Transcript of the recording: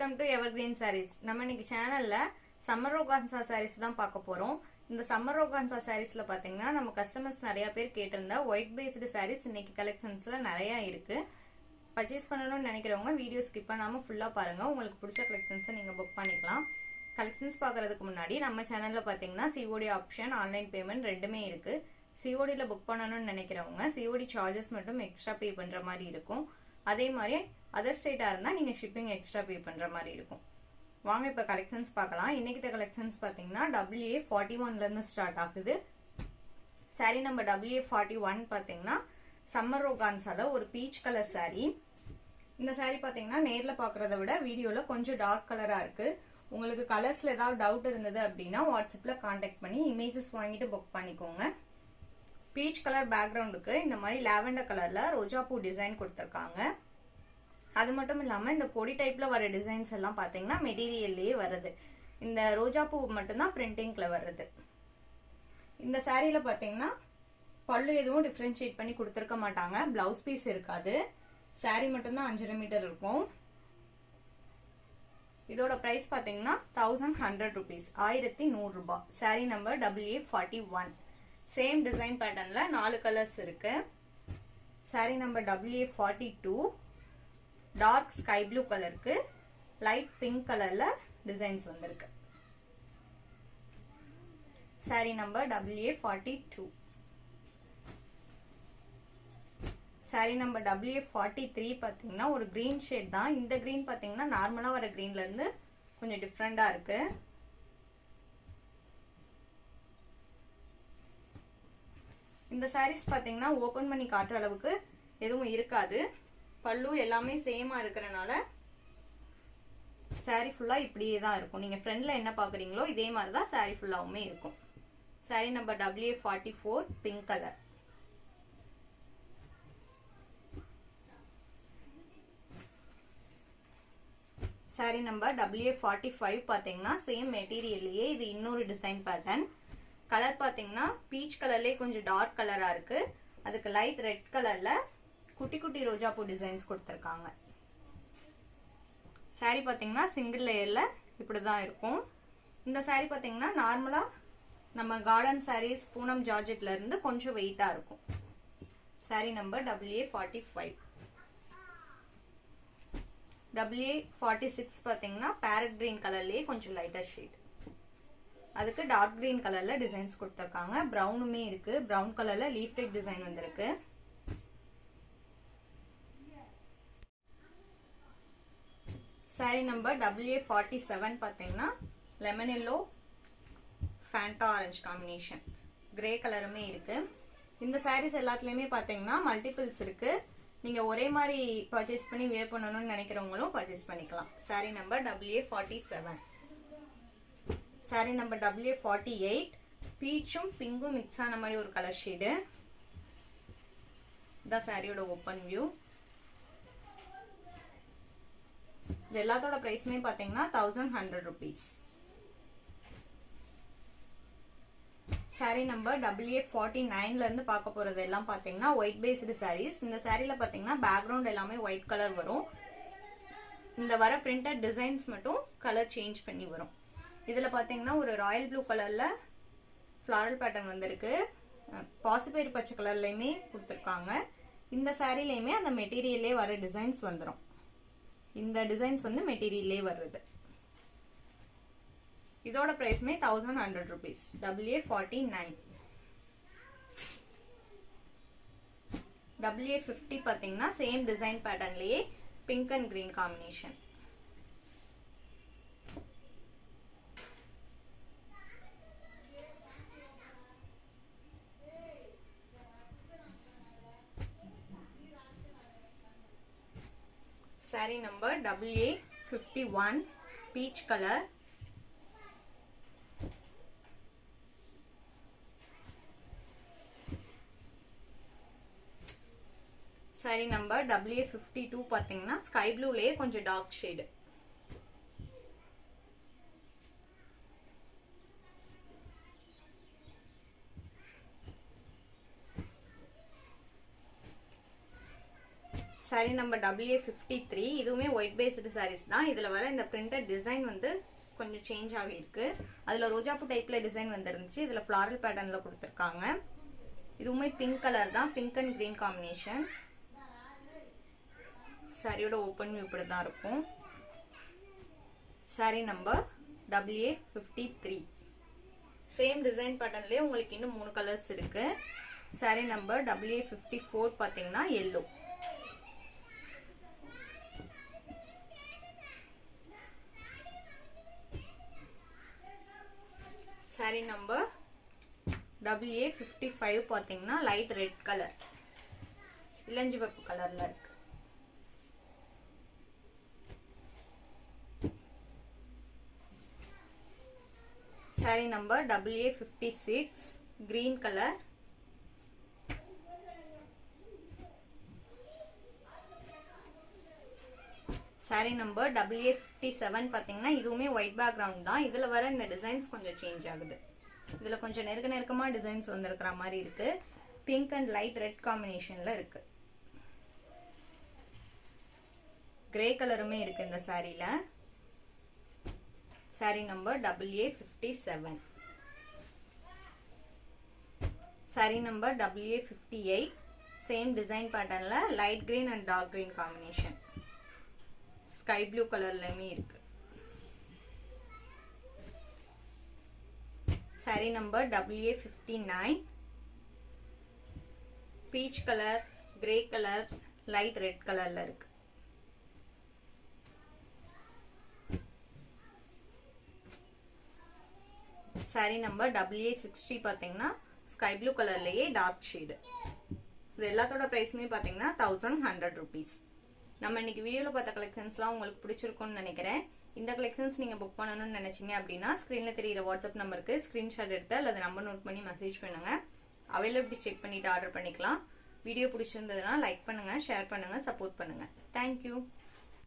Welcome to Evergreen Sarees. நம்ம இன்னைக்கு சேனல்ல Summer Roganza Sarees தான் பார்க்க போறோம். இந்த Summer Roganza Sareesல பாத்தீங்கன்னா நம்ம கஸ்டமர்ஸ் நிறைய பேர் கேட்டிருந்த ஒயிட் பேஸ்டு sarees இன்னைக்கு கலெக்ஷன்ஸ்ல நிறைய இருக்கு. பர்ச்சேஸ் பண்ணணும்னு நினைக்கிறவங்க வீடியோ ஸ்கிப் பண்ணாம ஃபுல்லா பாருங்க. உங்களுக்கு பிடிச்ச கலெக்ஷன்ஸை நீங்க புக் பண்ணிக்கலாம். கலெக்ஷன்ஸ் பார்க்கிறதுக்கு முன்னாடி நம்ம சேனல்ல பாத்தீங்கன்னா COD ஆப்ஷன் ஆன்லைன் பேமெண்ட் ரெண்டுமே இருக்கு. COD ல புக் பண்ணணும்னு நினைக்கிறவங்க COD சார்ஜஸ் மட்டும் எக்ஸ்ட்ரா பே பண்ற மாதிரி இருக்கும். அதே மாதிரி அதர் ஸ்டேட்டா இருந்தா நீங்க ஷிப்பிங் எக்ஸ்ட்ரா பே பண்ற மாதிரி இருக்கும். வாங்க இப்ப கலெக்ஷன்ஸ் பார்க்கலாம். இன்னைக்கு கலெக்ஷன்ஸ் பாத்தீங்கன்னா WA41 ல இருந்து ஸ்டார்ட் ஆகுது. சாரி நம்பர் WA41 பாத்தீங்கன்னா சம்மர் ரோகான்சால ஒரு பீச் கலர் சாரி. இந்த சாரி பாத்தீங்கன்னா நேர்ல பாக்குறத விட வீடியோல கொஞ்சம் டார்க் கலரா இருக்கு. உங்களுக்கு கலர்ஸ்ல ஏதாவது டவுட் இருந்தது அப்படின்னா வாட்ஸ்அப்ல கான்டாக்ட் பண்ணி இமேஜஸ் வாங்கிட்டு புக் பண்ணிக்கோங்க. பீச் கலர் பேக்ரவுண்டுக்கு இந்த மாதிரி லாவெண்டர் கலர்ல ரோஜா பூ டிசைன் கொடுத்திருக்காங்க. அது மட்டும் இல்லாம இந்த கொடி டைப்ல வர டிசைன்ஸ் எல்லாம் பாத்தீங்கன்னா மெட்டீரியல்லே வருது. இந்த ரோஜா பூ மட்டும்தான் பிரிண்டிங்ல வருது. இந்த சாரீல பாத்தீங்கன்னா பல்லு எதுவும் டிஃபரன்ஷியேட் பண்ணி கொடுத்திருக்க மாட்டாங்க. பிளவுஸ் பீஸ் இருக்காது. சாரி மட்டும்தான் 5.5 மீட்டர் இருக்கும். இதோட பிரைஸ் பாத்தீங்கன்னா 1100 rupees, 1100 ரூபாய். Sorry number WA41. Same design பேட்டர்ன்ல 4 கலர்ஸ் இருக்கு. Sari number WA42. Dark sky blue கலருக்கு லைட் பிங்க் கலர்ல டிசைன்ஸ் வந்திருக்கு. Sari number WA42. Sari number WA43 பாத்தீங்கன்னா ஒரு கிரீன் ஷேட் தான். இந்த கிரீன் பாத்தீங்கன்னா நார்மலா வர கிரீன்ல இருந்து கொஞ்சம் டிஃப்ரெண்டா இருக்கு. இந்த சாரீஸ் பாத்தீங்கன்னா ஓபன் பண்ணி காட்டுற அளவுக்கு எதுவும் இருக்காது. பல்லு எல்லாமே சேமா இருக்கறனால சாரி ஃபுல்லா இப்படியே தான் இருக்கும். நீங்க ஃப்ரண்ட்ல என்ன பாக்குறீங்களோ இதே மாதிரி தான் சாரி ஃபுல்லாவுமே இருக்கும். Sari number WA44 pink colour. Sari number WA45 பாத்தீங்கன்னா சேம் மெட்டீரியல்லையே இது இன்னொரு டிசைன் பேட்டர்ன். கலர் பாத்தீங்கன்னா பீச் கலர்லயே கொஞ்சம் டார்க் கலரா இருக்கு. அதுக்கு லைட் ரெட் கலர்ல குட்டி குட்டி ரோஜா பூ டிசைன்ஸ் கொடுத்திருக்காங்க. சாரி பாத்தீங்கன்னா சிங்கிள் லேயர்ல இப்படிதான் இருக்கும். இந்த சாரி பாத்தீங்கன்னா நார்மலா நம்ம கார்டன் சாரீஸ் பூனம் ஜார்ஜெட்ல இருந்து கொஞ்சம் வெயிட்டா இருக்கும். Sari number WA45. WA46 பாத்தீங்கன்னா பேரட் கிரீன் கலர்லயே கொஞ்சம் லைட்டர் ஷேட். அதுக்கு டார்க் கிரீன் கலர்ல டிசைன்ஸ் கொடுத்திருக்காங்க. பிரவுனுமே இருக்கு. பிரவுன் கலர்ல லீஃப் டைப் டிசைன் வந்திருக்கு. சாரி நம்பர் WA47 பாத்தீங்கன்னா lemon yellow Fanta orange combination. Grey கலருமே இருக்கு. இந்த சாரீஸ் எல்லாத்துலயுமே பாத்தீங்கன்னா மல்டிபிள்ஸ் இருக்கு. நீங்க ஒரே மாதிரி பர்ச்சேஸ் பண்ணி வேர் பண்ணணும்னு நினைக்கிறவங்களும் பர்ச்சேஸ் பண்ணிக்கலாம். Sari number WA47. Sari number WA48 பீச்சும் பிங்கும் மிக்ஸ் ஆன மாதிரி ஒரு கலர் ஷேடு. இதான் சாரியோட ஓப்பன் வியூ. இது எல்லாத்தோட பிரைஸ்மே பாத்தீங்கன்னா 1100 rupees. சாரி நம்பர் WA49 ல இருந்து பார்க்க போறது எல்லாம் பாத்தீங்கன்னா ஒயிட் பேஸ்டு சாரீஸ். இந்த சாரில பாத்தீங்கன்னா பேக்ரவுண்ட் எல்லாமே ஒயிட் கலர் வரும். இந்த வர பிரிண்டட் டிசைன்ஸ் மட்டும் கலர் சேஞ்ச் பண்ணி வரும். இதுல பாத்தீங்கன்னா ஒரு ராயல் ப்ளூ கலர்ல ஃபிளாரல் பேட்டர்ன் வந்திருக்கு. பாசிப்பயிறு பச்சை கலர்லயுமே கொடுத்திருக்காங்க. இந்த சாரிலயுமே அந்த மெட்டீரியல்லே வர டிசைன்ஸ் வந்துடும். இந்த டிசைன்ஸ் வந்து மெட்டீரியல்லே வருது. இதோட பிரைஸ்மே 1100 rupees. WA49. WA50 பாத்தீங்கன்னா சேம் டிசைன் பேட்டர்ன்லயே pink and green combination. Sari number WA51 peach colour. Sari number WA52 பாத்தீங்கன்னா ஸ்கை ப்ளூலயே கொஞ்சம் dark shade. Sorry number WA53. இதுவுமே ஒயிட் பேஸ்டு சாரீஸ் தான். இதுல வர இந்த பிரிண்டட் டிசைன் வந்து கொஞ்சம் சேஞ்ச் ஆகிருக்கு. அதுல ரோஜாப்பூ டைப்ல டிசைன் வந்துருந்துச்சு. இதுல ஃபிளாரல் பேட்டர்ன்ல கொடுத்துருக்காங்க. இதுவுமே பிங்க் கலர் தான், பிங்க் அண்ட் கிரீன் காம்பினேஷன். சாரியோட ஓப்பன் வியூ இப்படி தான் இருக்கும். Sari number WA53. Same design பேட்டர்ன்லயே உங்களுக்கு இன்னும் 3 கலர்ஸ் இருக்கு. சாரி நம்பர் WA54 பாத்தீங்கன்னா எல்லோ. சாரி நம்பர் WA55 பாத்தீங்கன்னா லைட் ரெட் கலர், இளஞ்சிவப்பு கலர்ல இருக்கு. Sari number WA56 green colour. Sari number WA57 பாத்தீங்கன்னா இதுவுமே ஒயிட் பேக்ரவுண்ட் தான். இதுல வர இந்த டிசைன்ஸ் கொஞ்சம் சேஞ்ச் ஆகுது. இதுல கொஞ்சம் நெருக்கமா டிசைன்ஸ் வந்திருக்கிற மாதிரி இருக்கு. பிங்க் அண்ட் லைட் ரெட் காம்பினேஷன்ல இருக்கு. கிரே கலருமே இருக்கு இந்த சாரில. Sari number WA57. Sari number WA58. Same design பேட்டர்ன்ல light green and dark green combination. Sky blue கலர்லயுமே இருக்கு. Sari number WA59. Peach colour, grey colour, light red கலர்ல இருக்கு. சாரி நம்பர் WA60 பாத்தீங்கன்னா ஸ்கை ப்ளூ கலர்லயே டார்க் ஷேடு. இது எல்லாத்தோட பிரைஸ்மே பாத்தீங்கன்னா 1100 rupees. நம்ம இன்னைக்கு வீடியோல பார்த்த கலெக்ஷன்ஸ்லாம் உங்களுக்கு பிடிச்சிருக்கும்னு நினைக்கிறேன். இந்த கலெக்ஷன்ஸ் நீங்க புக் பண்ணணும்னு நினைச்சீங்க அப்படின்னா ஸ்கிரீன்ல தெரியுற வாட்ஸ்அப் நம்பருக்கு ஸ்கிரீன்ஷாட் எடுத்து அல்லது நம்பர் நோட் பண்ணி மெசேஜ் பண்ணுங்க. அவைலபிலிட்டி செக் பண்ணிட்டு ஆர்டர் பண்ணிக்கலாம். வீடியோ பிடிச்சிருந்ததுன்னா லைக் பண்ணுங்க, ஷேர் பண்ணுங்க, சப்போர்ட் பண்ணுங்க. தேங்க்யூ.